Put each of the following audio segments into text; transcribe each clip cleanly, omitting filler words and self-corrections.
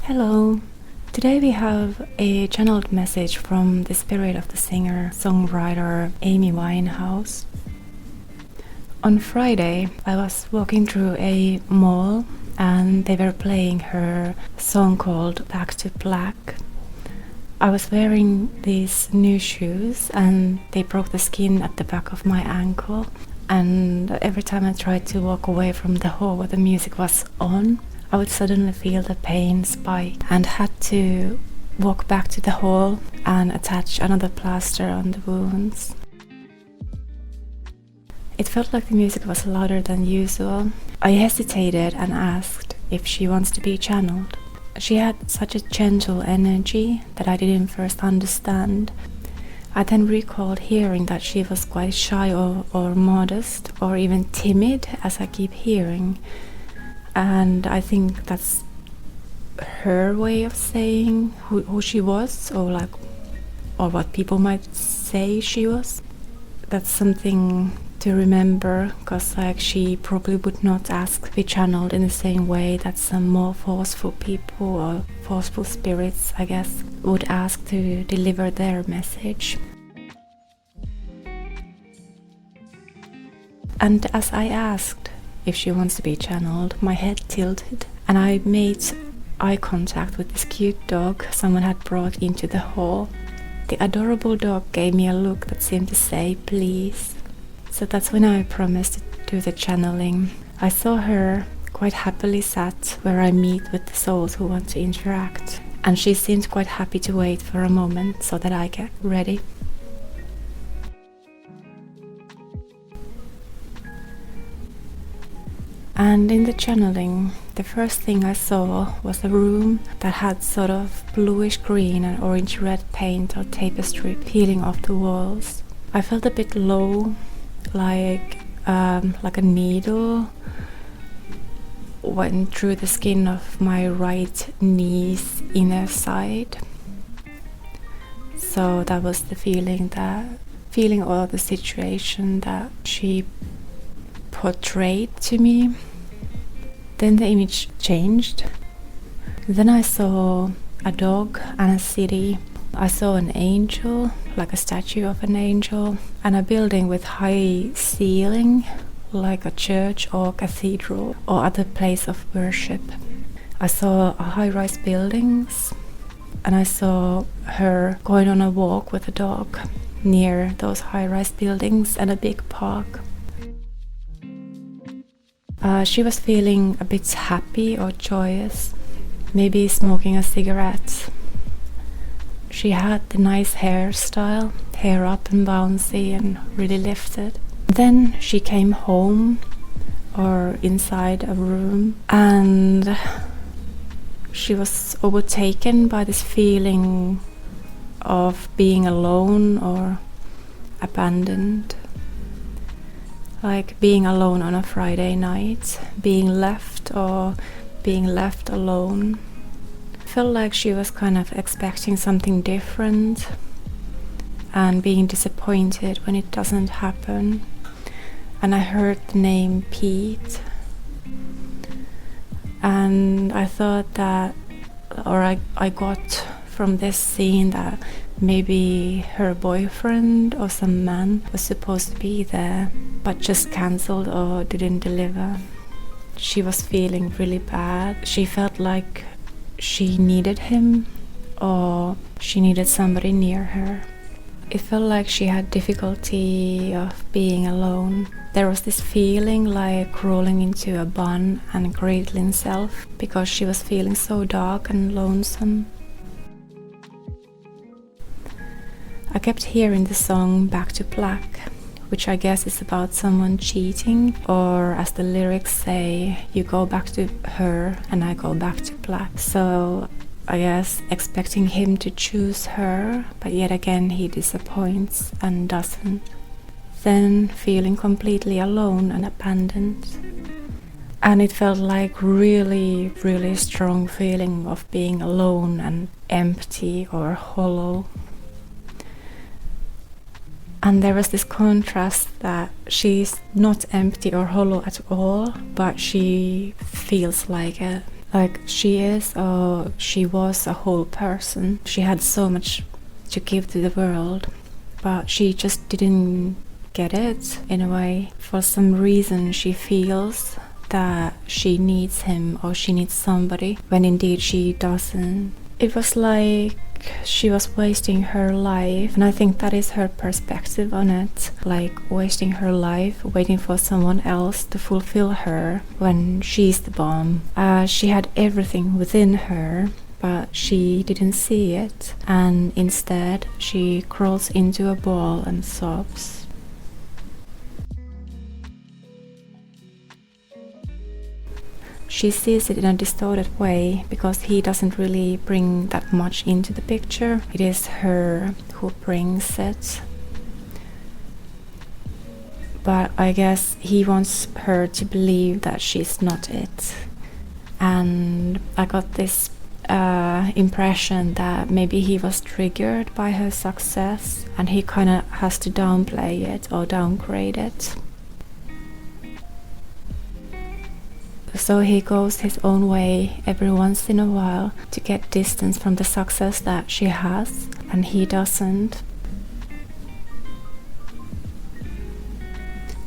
Hello. Today we have a channeled message from the spirit of the singer-songwriter Amy Winehouse. On Friday, I was walking through a mall and they were playing her song called Back to Black. I was wearing these new shoes and they broke the skin at the back of my ankle, and every time I tried to walk away from the hall where the music was on, I would suddenly feel the pain spike and had to walk back to the hall and attach another plaster on the wounds. It felt like the music was louder than usual. I hesitated and asked if she wants to be channeled. She had such a gentle energy that I didn't first understand. I then recalled hearing that she was quite shy or modest or even timid, as I keep hearing. And I think that's her way of saying who she was, or what people might say she was. That's something to remember, because she probably would not ask to be channeled in the same way that some more forceful people or forceful spirits, I guess, would ask to deliver their message. And as I asked if she wants to be channeled, my head tilted and I made eye contact with this cute dog someone had brought into the hall. The adorable dog gave me a look that seemed to say, please. So that's when I promised to do the channeling. I saw her quite happily sat where I meet with the souls who want to interact, and she seemed quite happy to wait for a moment so that I get ready. And in the channeling, the first thing I saw was a room that had sort of bluish green and orange red paint or tapestry peeling off the walls. I felt a bit low, like a needle went through the skin of my right knee's inner side. So that was the feeling or the situation that she portrayed to me. Then the image changed. Then I saw a dog and a city. I saw an angel, like a statue of an angel, and a building with high ceiling, like a church or cathedral or other place of worship. I saw high-rise buildings, and I saw her going on a walk with a dog near those high-rise buildings and a big park. She was feeling a bit happy or joyous, maybe smoking a cigarette. She had the nice hairstyle, hair up and bouncy and really lifted. Then she came home or inside a room, and she was overtaken by this feeling of being alone or abandoned. Like being alone on a Friday night, being left alone. I felt like she was kind of expecting something different and being disappointed when it doesn't happen. And I heard the name Pete, and I thought that, or I got from this scene that maybe her boyfriend or some man was supposed to be there but just cancelled or didn't deliver. She was feeling really bad. She felt like she needed him or she needed somebody near her. It felt like she had difficulty of being alone. There was this feeling like rolling into a bun and cradling self because she was feeling so dark and lonesome. I kept hearing the song Back to Black, which I guess is about someone cheating, or as the lyrics say, you go back to her and I go back to black. So I guess expecting him to choose her, but yet again he disappoints and doesn't. Then feeling completely alone and abandoned. And it felt like really, really strong feeling of being alone and empty or hollow. And there was this contrast that she's not empty or hollow at all, but she feels like it. Like she is or she was a whole person. She had so much to give to the world, but she just didn't get it in a way. For some reason she feels that she needs him or she needs somebody when indeed she doesn't. It was like she was wasting her life, and I think that is her perspective on it, like wasting her life waiting for someone else to fulfill her when she's the bomb. She had everything within her, but she didn't see it, and instead she crawls into a ball and sobs. She sees it in a distorted way because he doesn't really bring that much into the picture. It is her who brings it. But I guess he wants her to believe that she's not it. And I got this impression that maybe he was triggered by her success and he kind of has to downplay it or downgrade it. So he goes his own way every once in a while to get distance from the success that she has, and he doesn't.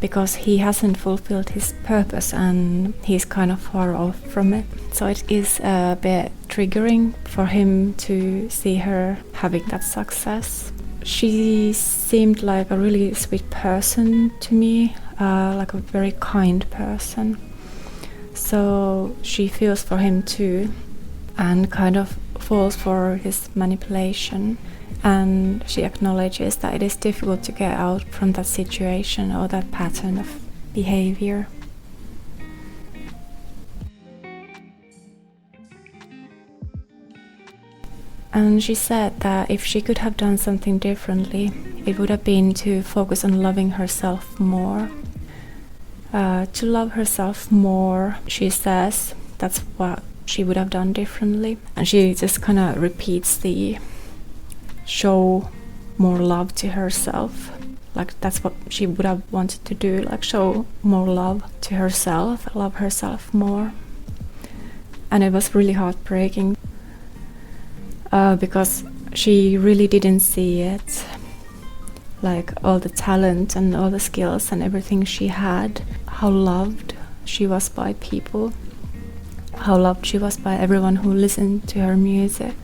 Because he hasn't fulfilled his purpose and he's kind of far off from it. So it is a bit triggering for him to see her having that success. She seemed like a really sweet person to me, like a very kind person. So she feels for him too and kind of falls for his manipulation, and she acknowledges that it is difficult to get out from that situation or that pattern of behavior. And she said that if she could have done something differently, it would have been to focus on loving herself more. To love herself more, she says that's what she would have done differently. And she just kind of repeats the show more love to herself. Like that's what she would have wanted to do, like show more love to herself, love herself more. And it was really heartbreaking because she really didn't see it. Like all the talent and all the skills and everything she had, how loved she was by people, how loved she was by everyone who listened to her music.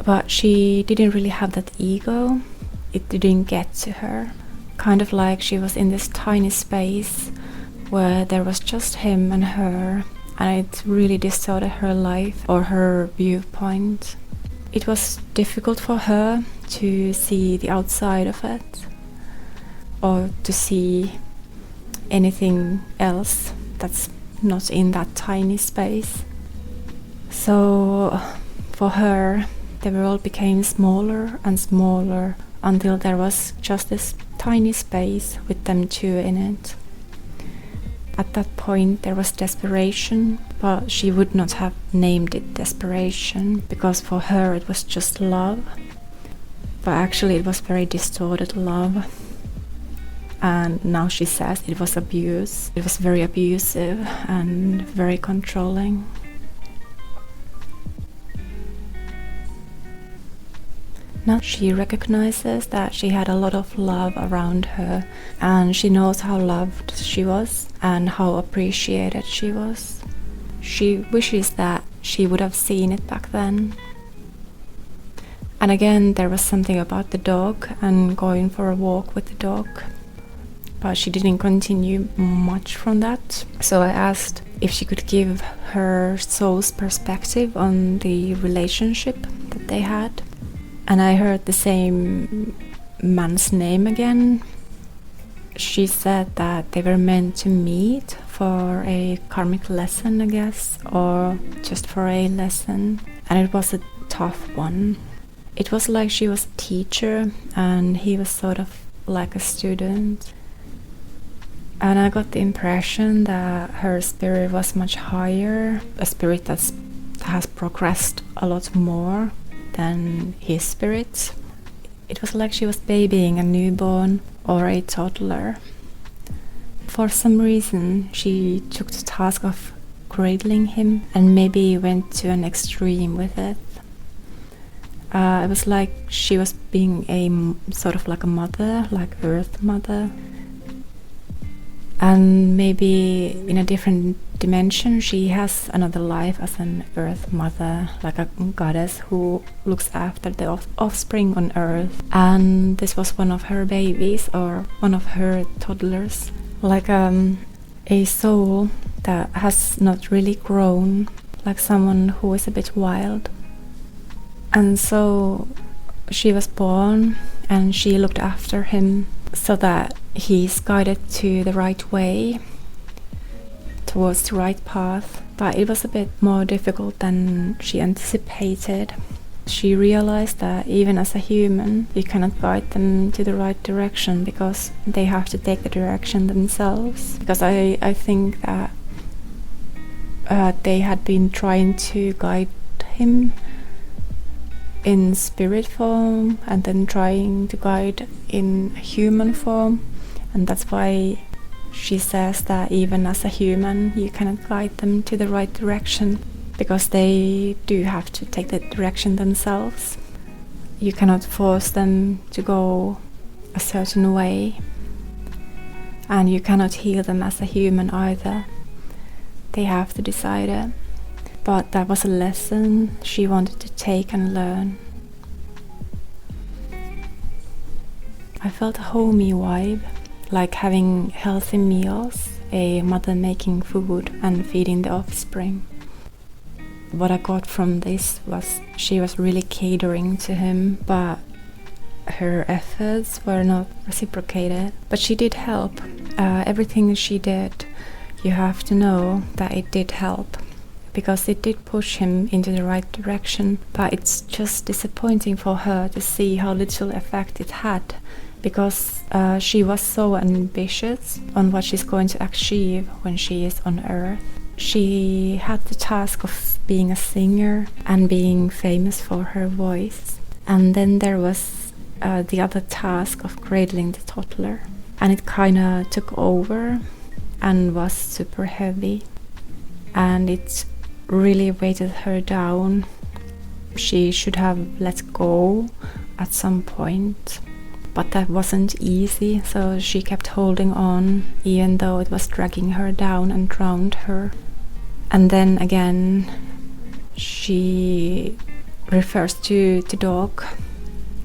But she didn't really have that ego. It didn't get to her. Kind of like she was in this tiny space where there was just him and her, and it really distorted her life or her viewpoint. It was difficult for her to see the outside of it or to see anything else that's not in that tiny space. So for her, the world became smaller and smaller until there was just this tiny space with them two in it. At that point there was desperation, but she would not have named it desperation because for her it was just love. But actually it was very distorted love. And now she says it was abuse. It was very abusive and very controlling. Now she recognizes that she had a lot of love around her, and she knows how loved she was and how appreciated she was. She wishes that she would have seen it back then. And again, there was something about the dog and going for a walk with the dog, but she didn't continue much from that. So I asked if she could give her soul's perspective on the relationship that they had. And I heard the same man's name again. She said that they were meant to meet for a karmic lesson, I guess, or just for a lesson. And it was a tough one. It was like she was a teacher and he was sort of like a student. And I got the impression that her spirit was much higher, a spirit that has progressed a lot more than his spirit. It was like she was babying a newborn or a toddler. For some reason, she took the task of cradling him and maybe went to an extreme with it. It was like she was being sort of like a mother, like Earth Mother. And maybe in a different dimension she has another life as an Earth Mother, like a goddess who looks after the offspring on Earth. And this was one of her babies, or one of her toddlers, like a soul that has not really grown, like someone who is a bit wild. And so she was born and she looked after him so that he's guided to the right way, towards the right path. But it was a bit more difficult than she anticipated. She realized that even as a human, you cannot guide them to the right direction because they have to take the direction themselves. Because I think that they had been trying to guide him in spirit form and then trying to guide in human form, and that's why she says that even as a human you cannot guide them to the right direction, because they do have to take the direction themselves. You cannot force them to go a certain way, and you cannot heal them as a human either. They have to decide it. But that was a lesson she wanted to take and learn. I felt a homey vibe, like having healthy meals, a mother making food and feeding the offspring. What I got from this was she was really catering to him, but her efforts were not reciprocated. But she did help. Everything she did, you have to know that it did help, because it did push him into the right direction. But it's just disappointing for her to see how little effect it had, because she was so ambitious on what she's going to achieve when she is on Earth. She had the task of being a singer and being famous for her voice. And then there was the other task of cradling the toddler. And it kinda took over and was super heavy. And it really weighted her down. She should have let go at some point, but that wasn't easy, so she kept holding on even though it was dragging her down and drowned her. And then again she refers to the dog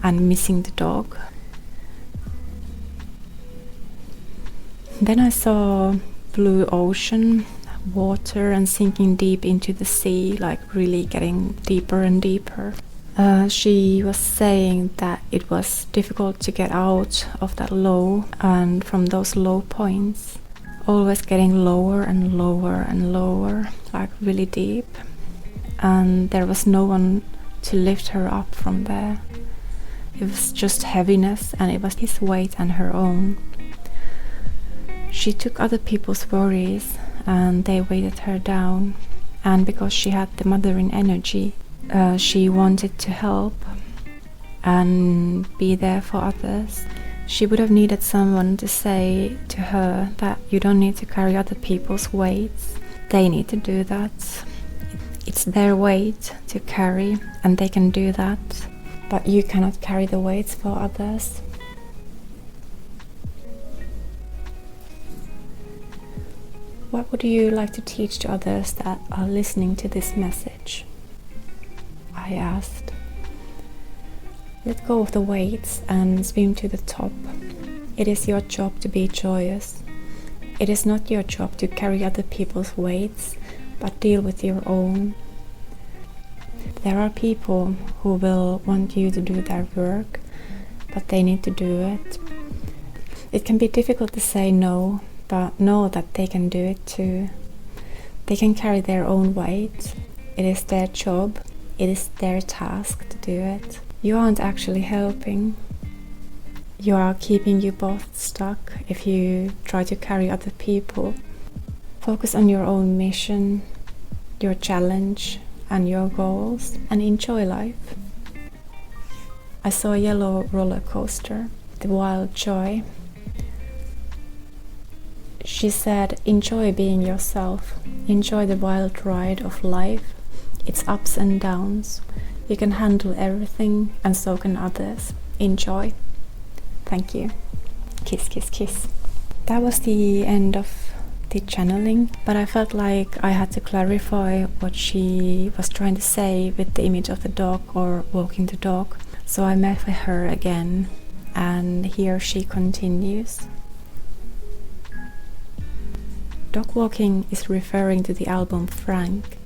and missing the dog. Then I saw blue ocean, water, and sinking deep into the sea, like really getting deeper and deeper. She was saying that it was difficult to get out of that low, and from those low points, always getting lower and lower and lower, like really deep. And there was no one to lift her up from there. It was just heaviness, and it was his weight and her own. She took other people's worries and they weighted her down, and because she had the mothering energy, she wanted to help and be there for others. She would have needed someone to say to her that you don't need to carry other people's weights. They need to do that. It's their weight to carry, and they can do that, but you cannot carry the weights for others. What would you like to teach to others that are listening to this message? I asked. Let go of the weights and swim to the top. It is your job to be joyous. It is not your job to carry other people's weights, but deal with your own. There are people who will want you to do their work, but they need to do it. It can be difficult to say no, but know that they can do it too. They can carry their own weight. It is their job. It is their task to do it. You aren't actually helping. You are keeping you both stuck if you try to carry other people. Focus on your own mission, your challenge, and your goals, and enjoy life. I saw a yellow roller coaster, the Wild Joy. She said, enjoy being yourself, enjoy the wild ride of life, its ups and downs. You can handle everything, and so can others. Enjoy. Thank you. Kiss, kiss, kiss. That was the end of the channeling, but I felt like I had to clarify what she was trying to say with the image of the dog or walking the dog. So I met with her again, and here she continues. Dog walking is referring to the album Frank,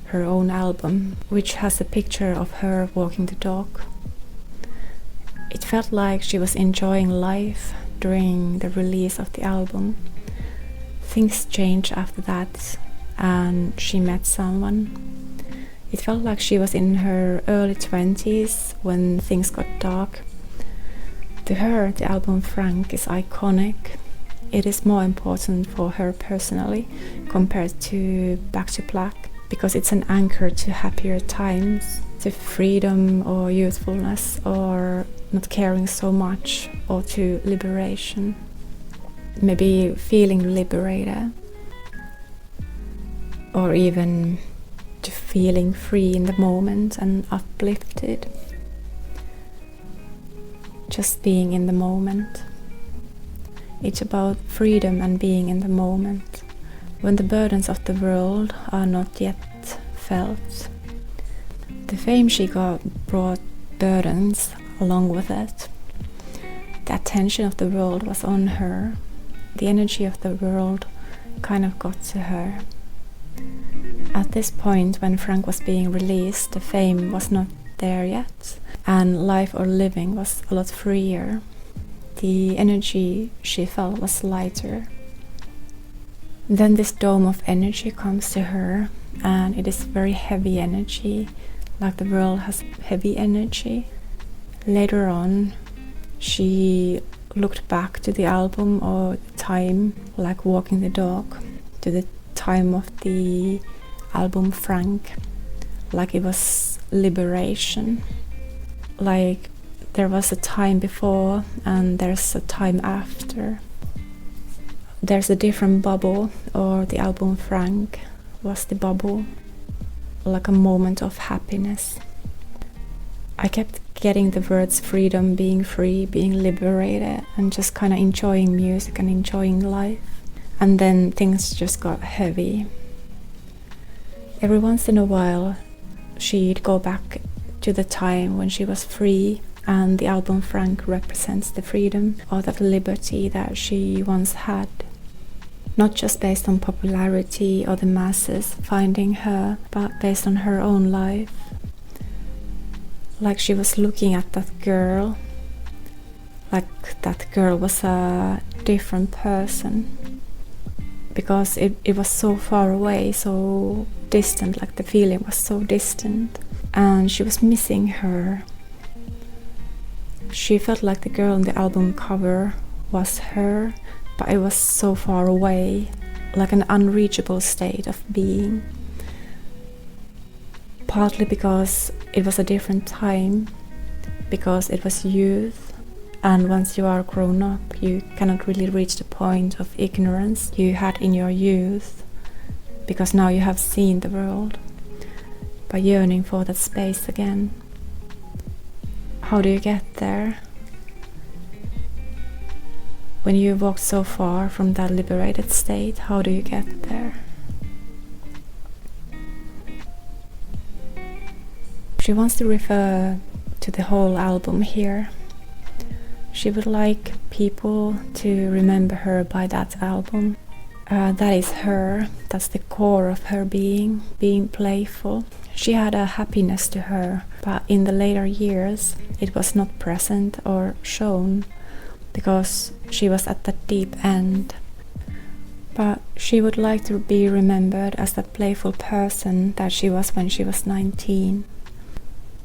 her own album, which has a picture of her walking the dog. It felt like she was enjoying life during the release of the album. Things changed after that, and she met someone. It felt like she was in her early 20s when things got dark. To her, the album Frank is iconic. It is more important for her personally compared to Back to Black, because it's an anchor to happier times, to freedom or youthfulness, or not caring so much, or to liberation. Maybe feeling liberated, or even to feeling free in the moment and uplifted. Just being in the moment. It's about freedom and being in the moment, when the burdens of the world are not yet felt. The fame she got brought burdens along with it. The attention of the world was on her. The energy of the world kind of got to her. At this point, when Frank was being released, the fame was not there yet, and life or living was a lot freer. The energy she felt was lighter. Then this dome of energy comes to her, and it is very heavy energy, like the world has heavy energy. Later on, she looked back to the album or the time, like walking the dog, to the time of the album Frank, like it was liberation. Like there was a time before and there's a time after. There's a different bubble, or the album Frank was the bubble, like a moment of happiness. I kept getting the words freedom, being free, being liberated, and just kind of enjoying music and enjoying life. And then things just got heavy. Every once in a while, she'd go back to the time when she was free, and the album Frank represents the freedom or that liberty that she once had. Not just based on popularity or the masses finding her, but based on her own life. Like she was looking at that girl, like that girl was a different person, because it was so far away, so distant, like the feeling was so distant, and she was missing her. She felt like the girl on the album cover was her, but it was so far away, like an unreachable state of being. Partly because it was a different time, because it was youth, and once you are grown up, you cannot really reach the point of ignorance you had in your youth, because now you have seen the world, by yearning for that space again. How do you get there? When you walked so far from that liberated state, how do you get there? She wants to refer to the whole album here. She would like people to remember her by that album. That is her, that's the core of her being playful. She had a happiness to her, but in the later years it was not present or shown, because she was at the deep end. But she would like to be remembered as that playful person that she was when she was 19.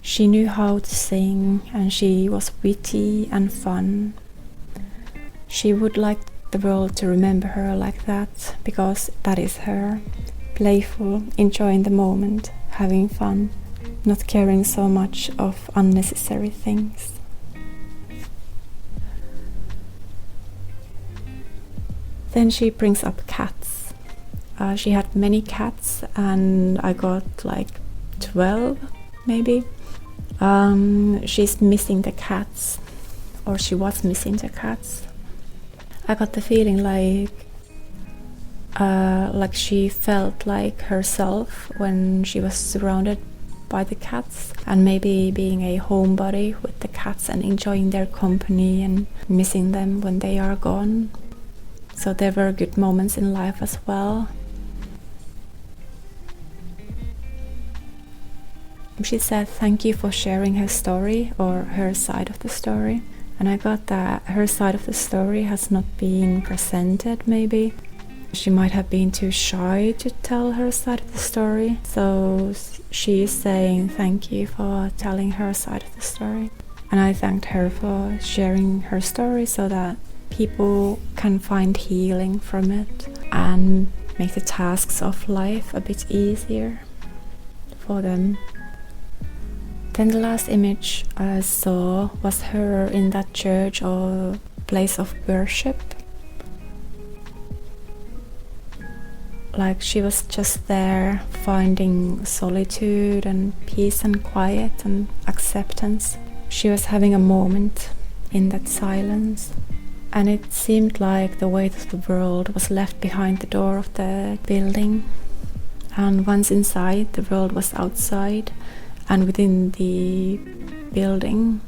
She knew how to sing, and she was witty and fun. She would like the world to remember her like that, because that is her. Playful, enjoying the moment, having fun, not caring so much of unnecessary things. Then she brings up cats. She had many cats, and I got like 12 maybe. She's missing the cats, or she was missing the cats. I got the feeling like she felt like herself when she was surrounded by the cats, and maybe being a homebody with the cats and enjoying their company and missing them when they are gone. So there were good moments in life as well. She said thank you for sharing her story, or her side of the story. And I got that her side of the story has not been presented maybe. She might have been too shy to tell her side of the story. So she is saying thank you for telling her side of the story. And I thanked her for sharing her story so that people can find healing from it and make the tasks of life a bit easier for them. Then the last image I saw was her in that church or place of worship. Like she was just there finding solitude and peace and quiet and acceptance. She was having a moment in that silence. And it seemed like the weight of the world was left behind the door of the building. And once inside, the world was outside. And within the building,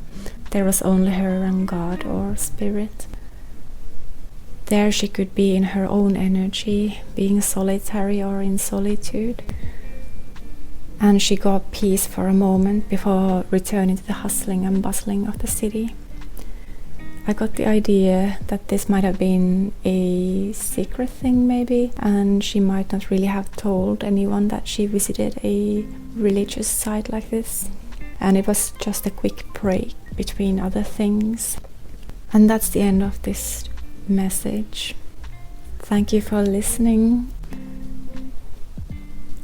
there was only her and God or spirit. There she could be in her own energy, being solitary or in solitude. And she got peace for a moment before returning to the hustling and bustling of the city. I got the idea that this might have been a secret thing maybe, and she might not really have told anyone that she visited a religious site like this. And it was just a quick break between other things. And that's the end of this message. Thank you for listening.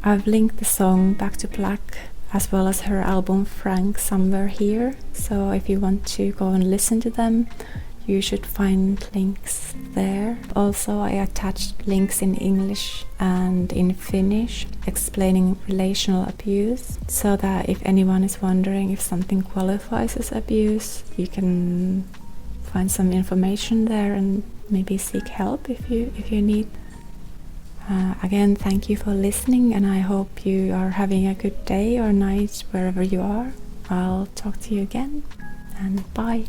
I've linked the song Back to Black as well as her album Frank somewhere here, so if you want to go and listen to them, you should find links there. Also, I attached links in English and in Finnish explaining relational abuse, so that if anyone is wondering if something qualifies as abuse, you can find some information there and maybe seek help if you need. Again, thank you for listening, and I hope you are having a good day or night wherever you are. I'll talk to you again, and bye.